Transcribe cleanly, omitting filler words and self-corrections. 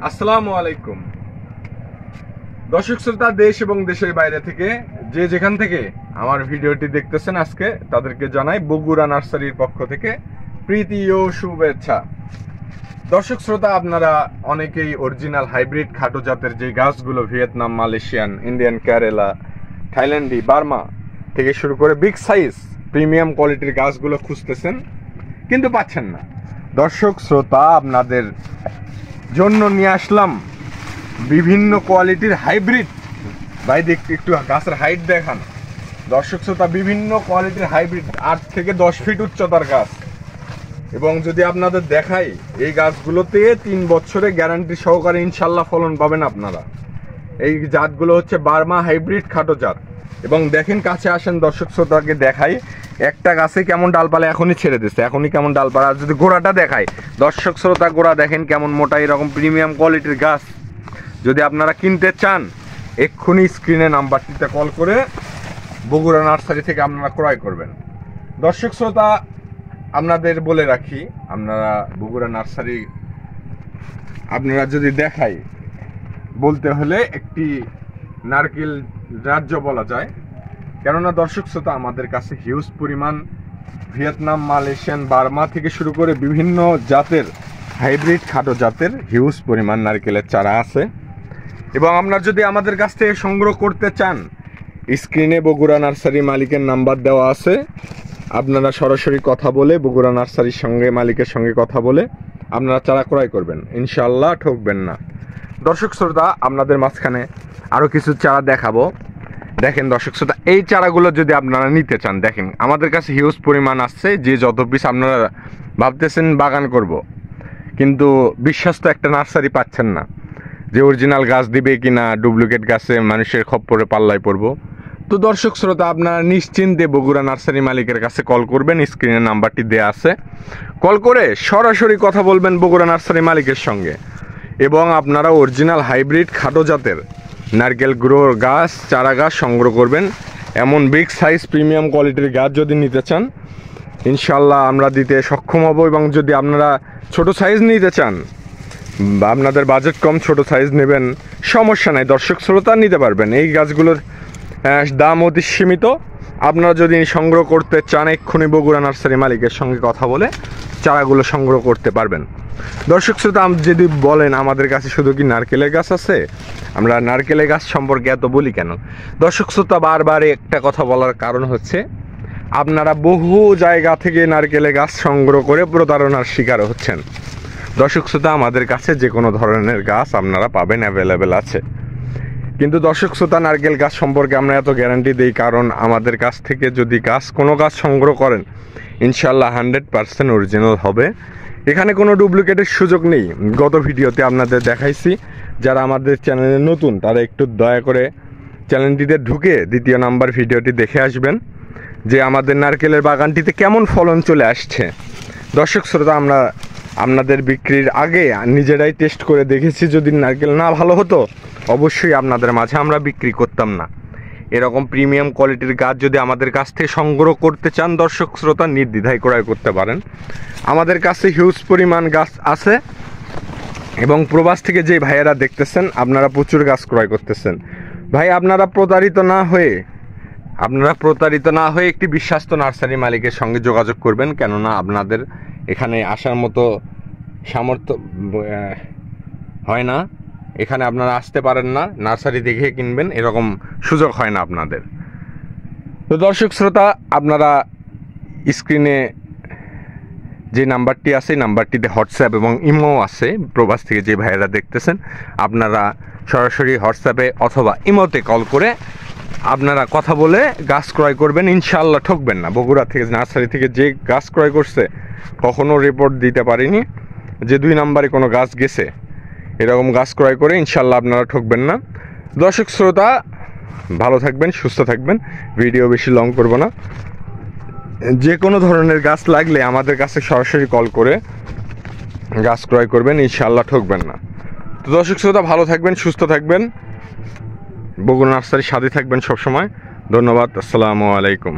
আসসালামু আলাইকুম দর্শক শ্রোতা, দেশ এবং দেশের বাইরে থেকে যে যেখান থেকে আমার ভিডিওটি দেখতেছেন আজকে তাদেরকে জানাই বগুড়া নার্সারির পক্ষ থেকে প্রীতি ও শুভেচ্ছা। দর্শক শ্রোতা, আপনারা অনেকেই অরিজিনাল হাইব্রিড খাটো জাতের যে গাছগুলো ভিয়েতনাম, মালয়েশিয়ান, ইন্ডিয়ান, কেরালা, থাইল্যান্ডি, বার্মা থেকে শুরু করে বিগ সাইজ প্রিমিয়াম কোয়ালিটির গাছগুলো খুঁজতেছেন কিন্তু পাচ্ছেন না। দর্শক শ্রোতা, আপনাদের জন্য নিয়ে আসলাম বিভিন্ন কোয়ালিটির হাইব্রিড। ভাই দেখতে একটু গাছের হাইট দেখান। দর্শক শ্রোতা, বিভিন্ন কোয়ালিটির হাইব্রিড 8 থেকে 10 ফিট উচ্চতার গাছ, এবং যদি আপনাদের দেখাই এই গাছগুলোতে 3 বছরে গ্যারান্টি সহকারে ইনশাল্লাহ ফলন পাবেন আপনারা। এই জাতগুলো হচ্ছে বার্মা হাইব্রিড খাটো জাত। এবং দেখেন, কাছে আসেন দর্শক শ্রোতাকে দেখাই একটা গাছে কেমন ডালপালা এখনই ছেড়ে দিচ্ছে, এখনই কেমন ডালপালা। আর যদি গোড়াটা দেখাই দর্শক শ্রোতা, গোড়া দেখেন কেমন মোটা। এরকম প্রিমিয়াম কোয়ালিটির গাছ যদি আপনারা কিনতে চান, এক্ষুনি স্ক্রিনে নাম্বারটিতে কল করে বগুড়া নার্সারি থেকে আপনারা ক্রয় করবেন। দর্শক শ্রোতা, আপনাদের বলে রাখি, আপনারা বগুড়া নার্সারি আপনারা যদি দেখাই বলতে হলে একটি নারকেল রাজ্য বলা যায়। কেননা দর্শক শ্রোতা, আমাদের কাছে হিউজ পরিমাণ ভিয়েতনাম, মালয়েশিয়ান, বার্মা থেকে শুরু করে বিভিন্ন জাতের হাইব্রিড খাটো জাতের হিউজ পরিমাণ নারকেলের চারা আছে। এবং আপনারা যদি আমাদের কাছ থেকে সংগ্রহ করতে চান, স্ক্রিনে বগুড়া নার্সারি মালিকের নাম্বার দেওয়া আছে। আপনারা সরাসরি কথা বলে বগুড়া নার্সারির সঙ্গে মালিকের সঙ্গে কথা বলে আপনারা চারা ক্রয় করবেন, ইনশাল্লাহ ঠকবেন না। দর্শক শ্রোতা, আপনাদের মাঝখানে আরও কিছু চারা দেখাবো। দেখেন দর্শক শ্রোতা, এই চারাগুলো যদি আপনারা নিতে চান, দেখেন আমাদের কাছে হিউজ পরিমাণ আসছে। যে যত পিস আপনারা ভাবতেছেন বাগান করব, কিন্তু বিশ্বস্ত একটা নার্সারি পাচ্ছেন না যে অরিজিনাল গাছ দিবে কিনা, ডুপ্লিকেট গাছে মানুষের খপ্পরে পাল্লায় পড়বো। তো দর্শক শ্রোতা, আপনারা নিশ্চিন্তে বগুড়া নার্সারি মালিকের কাছে কল করবেন, স্ক্রিনের নাম্বারটি দেওয়া আছে। কল করে সরাসরি কথা বলবেন বগুড়া নার্সারি মালিকের সঙ্গে, এবং আপনারা অরিজিনাল হাইব্রিড খাটো জাতের নারকেল গাছ, চারা গাছ সংগ্রহ করবেন। এমন বিগ সাইজ প্রিমিয়াম কোয়ালিটির গাছ যদি নিতে চান, ইনশাল্লাহ আমরা দিতে সক্ষম হব। এবং যদি আপনারা ছোট সাইজ নিতে চান, আপনাদের বাজেট কম, ছোট সাইজ নেবেন, সমস্যা নাই, দর্শক শ্রোতা নিতে পারবেন। এই গাছগুলোর দাম অতি সীমিত। আপনারা যদি সংগ্রহ করতে চান, এক্ষুনি বগুড়া নার্সারি মালিকের সঙ্গে কথা বলে চারাগুলো সংগ্রহ করতে পারবেন। দর্শক শ্রোতা, যদি বলেন আমাদের কাছে শুধু কি নারকেলের গাছ আছে, আমরা নারকেলের গাছ সম্পর্কে এত বলি কেন? দর্শক শ্রোতা, বারবার একটা কথা বলার কারণ হচ্ছে, আপনারা বহু জায়গা থেকে নারকেলের গাছ সংগ্রহ করে প্রতারণার শিকার হচ্ছেন। দর্শক শ্রোতা, আমাদের কাছে যে কোনো ধরনের গাছ আপনারা পাবেন, অ্যাভেলেবেল আছে। কিন্তু দর্শক শ্রোতা, নারকেল গাছ সম্পর্কে আমরা এত গ্যারান্টি দিই কারণ আমাদের কাছ থেকে যদি কোনো গাছ সংগ্রহ করেন, ইনশাল্লাহ 100% অরিজিনাল হবে। এখানে কোনো ডুপ্লিকেটের সুযোগ নেই। গত ভিডিওতে আপনাদের দেখাইছি, যারা আমাদের চ্যানেলে নতুন তারা একটু দয়া করে চ্যানেলটিতে ঢুকে 2 নাম্বার ভিডিওটি দেখে আসবেন যে আমাদের নারকেলের বাগানটিতে কেমন ফলন চলে আসছে। দর্শক শ্রোতা, আমরা আপনাদের বিক্রির আগে নিজেরাই টেস্ট করে দেখেছি, যদি নারকেল না ভালো হতো অবশ্যই আপনাদের মাঝে আমরা বিক্রি করতাম না। এরকম প্রিমিয়াম কোয়ালিটির গাছ যদি আমাদের কাছ থেকে সংগ্রহ করতে চান, দর্শক শ্রোতা নির্দ্বিধায় ক্রয় করতে পারেন। আমাদের কাছে হিউজ পরিমাণ গাছ আছে, এবং প্রবাস থেকে যে ভাইয়েরা দেখতেছেন আপনারা প্রচুর গাছ ক্রয় করতেছেন। ভাই, আপনারা প্রতারিত না হয়ে একটি বিশ্বস্ত নার্সারি মালিকের সঙ্গে যোগাযোগ করবেন। কেননা আপনাদের এখানে আসার মতো সামর্থ্য হয় না, এখানে আপনারা আসতে পারেন না, নার্সারি দেখে কিনবেন এরকম সুযোগ হয় না আপনাদের। তো দর্শক শ্রোতা, আপনারা স্ক্রিনে যে নাম্বারটি আছে, নাম্বারটিতে হোয়াটসঅ্যাপ এবং ইমো আছে। প্রবাস থেকে যে ভাইয়েরা দেখতেছেন, আপনারা সরাসরি হোয়াটসঅ্যাপে অথবা ইমোতে কল করে আপনারা কথা বলে গাছ ক্রয় করবেন, ইনশাল্লাহ ঠকবেন না। বগুড়া থেকে নার্সারি থেকে যে গাছ ক্রয় করছে কখনো রিপোর্ট দিতে পারিনি যে 2 নাম্বারে কোনো গাছ গেছে। এরকম গাছ ক্রয় করে ইনশাল্লাহ আপনারা ঠকবেন না। দর্শক শ্রোতা, ভালো থাকবেন, সুস্থ থাকবেন। ভিডিও বেশি লং করব না। যে কোনো ধরনের গাছ লাগলে আমাদের কাছে সরাসরি কল করে গাছ ক্রয় করবেন, ইনশাল্লাহ ঠকবেন না। তো দর্শক শ্রোতা, ভালো থাকবেন, সুস্থ থাকবেন, বগুড়া নার্সারির সাথে থাকবেন সবসময়। ধন্যবাদ। আসসালামু আলাইকুম।